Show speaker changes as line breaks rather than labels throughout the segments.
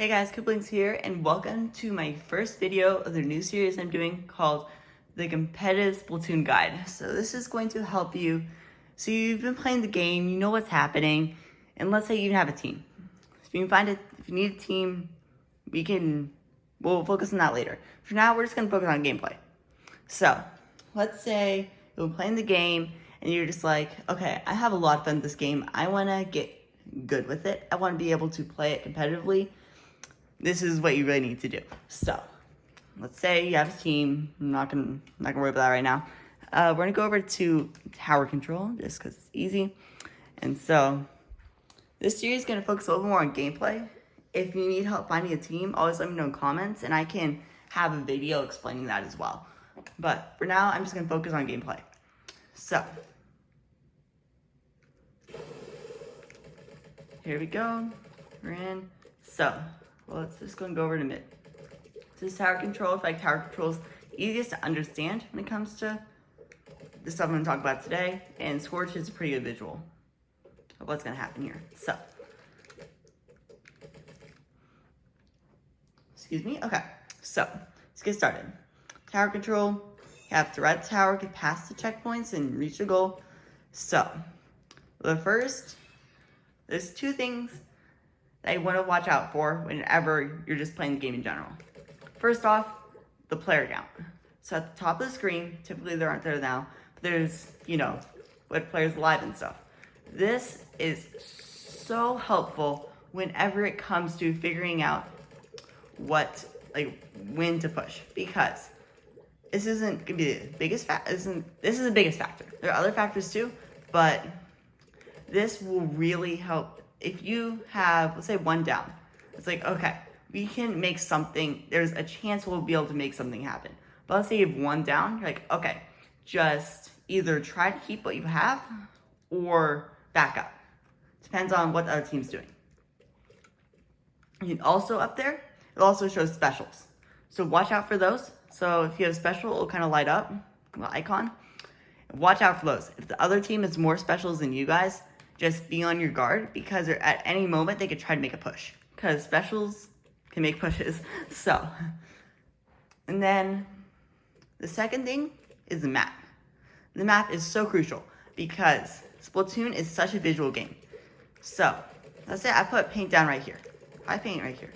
Hey guys, Couplings here, and welcome to my first video of the new series I'm doing called the Competitive Splatoon Guide. So this is going to help you, so you've been playing the game, you know what's happening, and let's say you even have a team. If you can find it, if you need a team, we'll focus on that later. For now, we're just gonna focus on gameplay. So, let's say you're playing the game, and you're just like, okay, I have a lot of fun with this game, I wanna get good with it, I wanna be able to play it competitively. This is what you really need to do. So, let's say you have a team. I'm not gonna worry about that right now. We're gonna go over to tower control just because it's easy. And so, this series is gonna focus a little more on gameplay. If you need help finding a team, always let me know in comments, and I can have a video explaining that as well. But for now, I'm just gonna focus on gameplay. So, here we go. We're in. So. Well, let's just go and go over to mid. This is tower control. I feel like tower control is easiest to understand when it comes to the stuff I'm going to talk about today. And Scorch is a pretty good visual of what's going to happen here. So, excuse me. Okay, so let's get started. Tower control. You have to ride the tower, get past the checkpoints, and reach the goal. So, there's two things that you want to watch out for whenever you're just playing the game in general. First off, the player count. So at the top of the screen, typically there aren't there now, but there's, what players live and stuff. This is so helpful whenever it comes to figuring out when to push, because this isn't gonna be the biggest factor. This is the biggest factor. There are other factors too, but this will really help. If you have, let's say, one down, it's like, okay, we can make something, there's a chance we'll be able to make something happen. But let's say you have one down, you're like, okay, just either try to keep what you have or back up. Depends on what the other team's doing. And also up there, it also shows specials. So watch out for those. So if you have special, it'll kind of light up, the icon. Watch out for those. If the other team has more specials than you guys, just be on your guard, because at any moment they could try to make a push, because specials can make pushes. So, and then the second thing is the map. The map is so crucial because Splatoon is such a visual game. So, let's say I put pink down right here. I paint right here.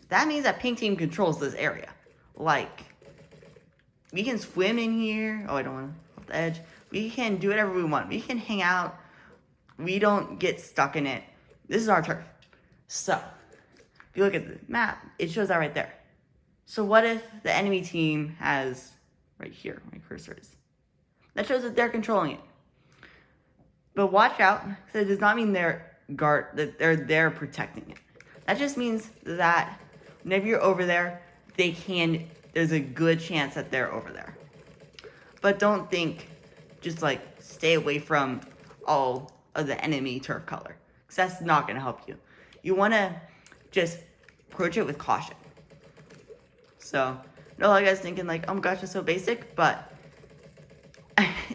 That means that pink team controls this area. Like, we can swim in here. Oh, I don't want to off the edge. We can do whatever we want. We can hang out. We don't get stuck in it. This is our turf. So, if you look at the map, it shows that right there. So what if the enemy team has, right here, my cursor is. That shows that they're controlling it. But watch out, because it does not mean they're there protecting it. That just means that whenever you're over there, there's a good chance that they're over there. But don't think, just like, stay away from all of the enemy turf color, because that's not going to help you. You want to just approach it with caution. So, I know a lot of you guys thinking like, oh my gosh, it's so basic, but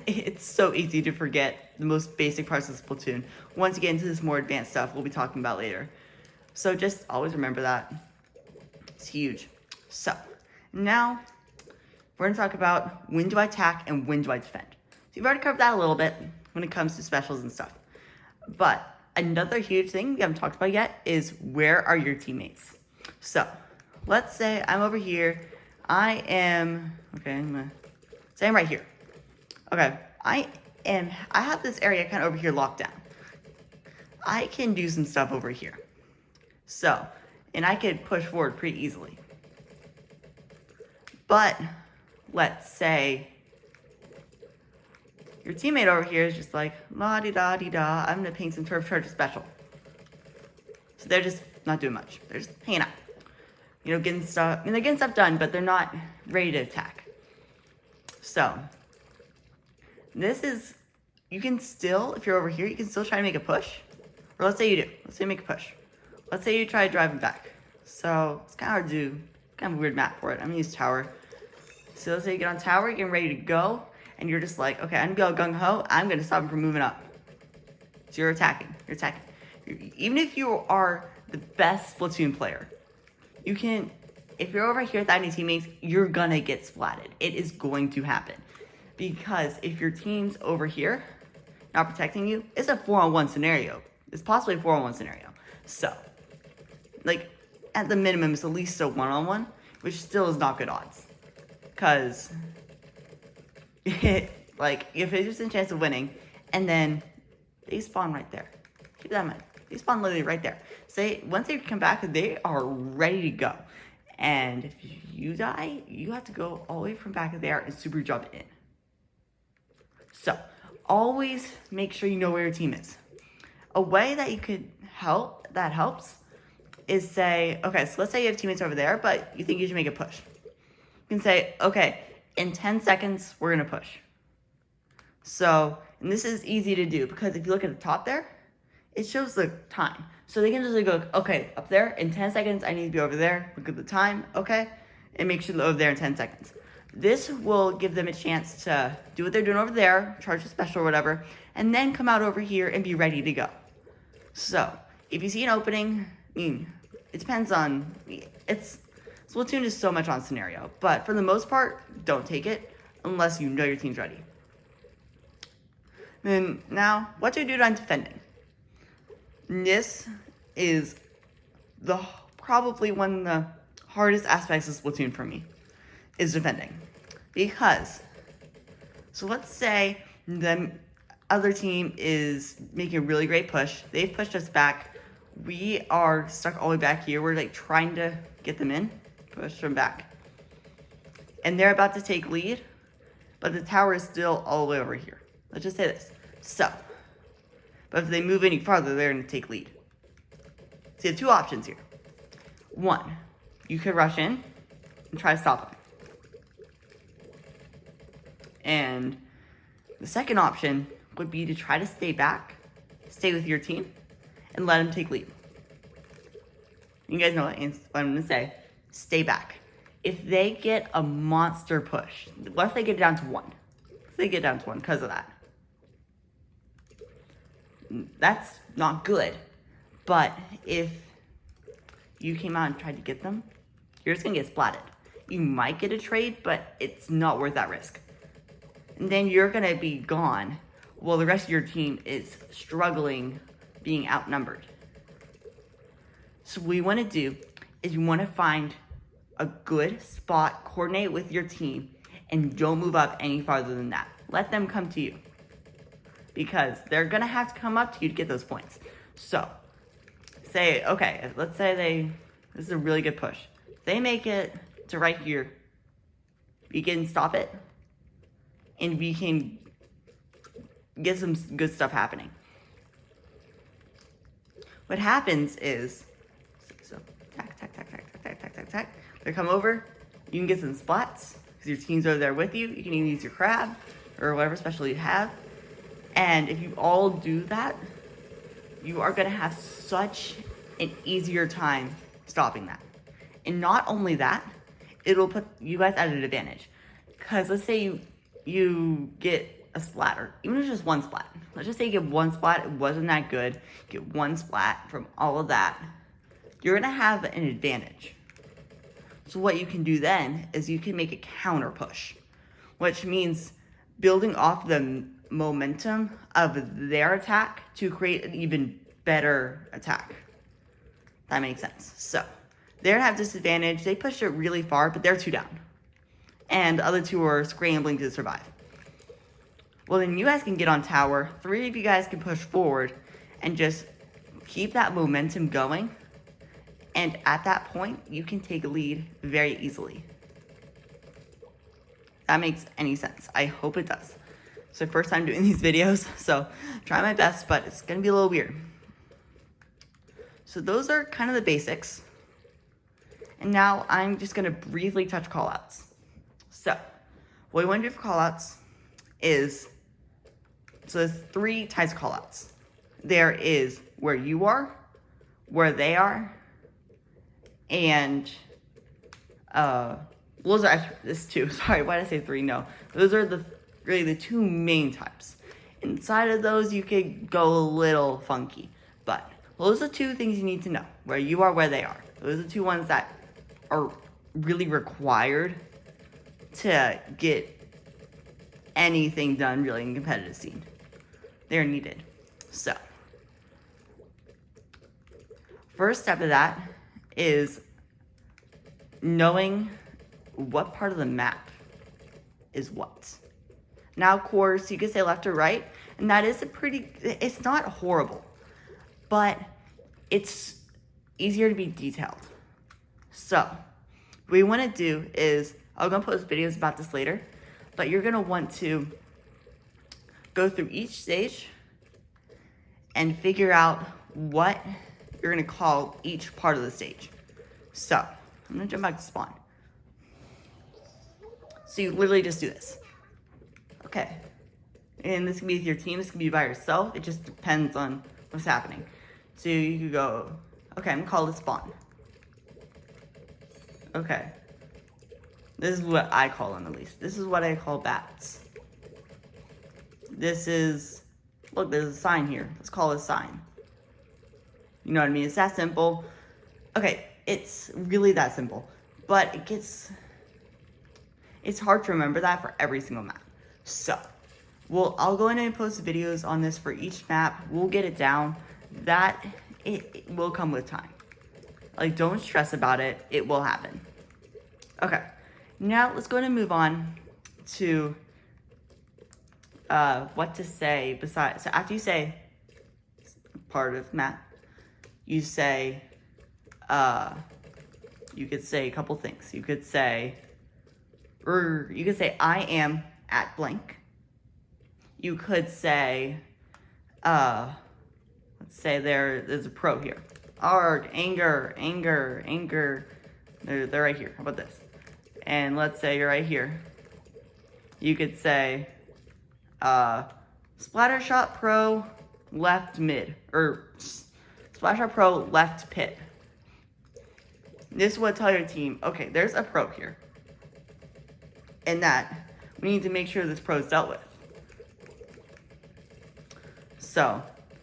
it's so easy to forget the most basic parts of Splatoon. Once you get into this more advanced stuff we'll be talking about later. So just always remember that. It's huge. So, now we're going to talk about when do I attack and when do I defend. So you've already covered that a little bit when it comes to specials and stuff. But another huge thing we haven't talked about yet is, where are your teammates? So, let's say I'm over here. I'm right here. Okay, I have this area kind of over here locked down. I can do some stuff over here. So, and I could push forward pretty easily. But, let's say your teammate over here is just like, la-di-da-di-da, I'm going to paint some turf charge special. So they're just not doing much. They're just hanging out. Getting stuff, they're getting stuff done, but they're not ready to attack. So, you can still, if you're over here, you can still try to make a push. Or let's say you do. Let's say you make a push. Let's say you try driving back. So, it's kind of hard to do. Kind of a weird map for it. I'm going to use tower. So, let's say you get on tower, you're getting ready to go. And you're just like, okay, I'm going to go gung-ho. I'm going to stop him from moving up. So you're attacking. Even if you are the best Splatoon player. You can, if you're over here without any teammates, you're gonna get splatted. It is going to happen. Because if your team's over here, not protecting you, it's a 4-on-1 scenario. It's possibly a 4-on-1 scenario. So, like, at the minimum, it's at least a 1-on-1, which still is not good odds. Because, like, if there's a chance of winning, and then they spawn right there. Keep that in mind. They spawn literally right there. Say, once they come back, they are ready to go. And if you die, you have to go all the way from back there and super jump in. So, always make sure you know where your team is. A way that you could help, that helps, is say, okay, so let's say you have teammates over there, but you think you should make a push. You can say, okay, in 10 seconds, we're gonna push. So, and this is easy to do because if you look at the top there, it shows the time. So they can just go, okay, up there, in 10 seconds, I need to be over there. Look at the time, okay? And make sure they're over there in 10 seconds. This will give them a chance to do what they're doing over there, charge a special or whatever, and then come out over here and be ready to go. So, if you see an opening, I mean, it depends on, Splatoon is so much on scenario, but for the most part, don't take it unless you know your team's ready. Then, now, what to do on defending? This is probably one of the hardest aspects of Splatoon for me, is defending. Because, so let's say the other team is making a really great push. They've pushed us back. We are stuck all the way back here. We're like trying to get them in, push them back. And they're about to take lead, but the tower is still all the way over here. Let's just say this. So, but if they move any farther, they're going to take lead. So you have two options here. One, you could rush in and try to stop them. And the second option would be to try to stay back, stay with your team, and let them take lead. You guys know what I'm going to say. Stay back. If they get a monster push, what if they get down to 1? If they get down to 1 because of that. That's not good. But if you came out and tried to get them, you're just going to get splatted. You might get a trade, but it's not worth that risk. And then you're going to be gone while the rest of your team is struggling, being outnumbered. So what you want to do is you want to find a good spot, coordinate with your team, and don't move up any farther than that. Let them come to you. Because they're going to have to come up to you to get those points. So, say, okay, let's say this is a really good push. If they make it to right here, we can stop it, and we can get some good stuff happening. What happens is, so, tack. They come over, you can get some splats, because your team's over there with you. You can even use your crab, or whatever special you have. And if you all do that, you are going to have such an easier time stopping that. And not only that, it'll put you guys at an advantage. Because let's say you get a splat, or even if it's just one splat. Let's just say you get one splat, it wasn't that good. Get one splat from all of that. You're going to have an advantage. So what you can do then is you can make a counter push. Which means building off the momentum of their attack to create an even better attack. That makes sense. So, they have disadvantage. They pushed it really far, but they're 2 down. And the other 2 are scrambling to survive. Well, then you guys can get on tower. 3 of you guys can push forward and just keep that momentum going. And at that point, you can take a lead very easily. That makes any sense. I hope it does. It's my first time doing these videos, so try my best, but it's going to be a little weird. So those are kind of the basics. And now I'm just going to briefly touch callouts. So what we want to do for callouts is, so there's 3 types of callouts. There is where you are, where they are, and those are actually, this 2. Sorry, why did I say 3? No, those are really the 2 main types. Inside of those, you could go a little funky, but Those are two things you need to know. Where you are, where they are. Those are two ones that are really required to get anything done really in competitive scene. They're needed. So, first step of that is knowing what part of the map is what. Now, of course, you could say left or right, and that is it's not horrible, but it's easier to be detailed. So, what we want to do is, I'm going to post videos about this later, but you're going to want to go through each stage and figure out what you're going to call each part of the stage. So, I'm going to jump back to spawn. So you literally just do this. Okay. And this can be with your team, this can be by yourself. It just depends on what's happening. So you could go, okay, I'm going to call this spawn. Okay. This is what I call them, at least. This is what I call bats. This is, look, there's a sign here. Let's call it a sign. You know what I mean? It's that simple. Okay, it's really that simple. But it's hard to remember that for every single map. So, I'll go in and post videos on this for each map. We'll get it down. It will come with time. Like, don't stress about it. It will happen. Okay. Now, let's go ahead and move on to what to say besides. So, after you say part of map, you say, you could say a couple things. You could say, I am at blank. You could say, let's say there's a pro here. Arg, anger. They're right here. How about this? And let's say you're right here. You could say, splatter shot pro left mid, or splatter shot pro left pit. This would tell your team, okay, there's a pro here. And that we need to make sure this pro is dealt with. So,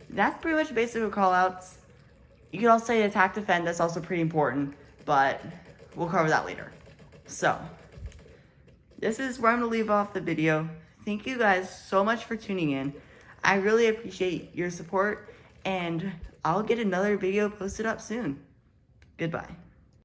that's pretty much basic with callouts. You could also say attack defend, that's also pretty important, but we'll cover that later. So, this is where I'm going to leave off the video. Thank you guys so much for tuning in. I really appreciate your support, and I'll get another video posted up soon. Goodbye.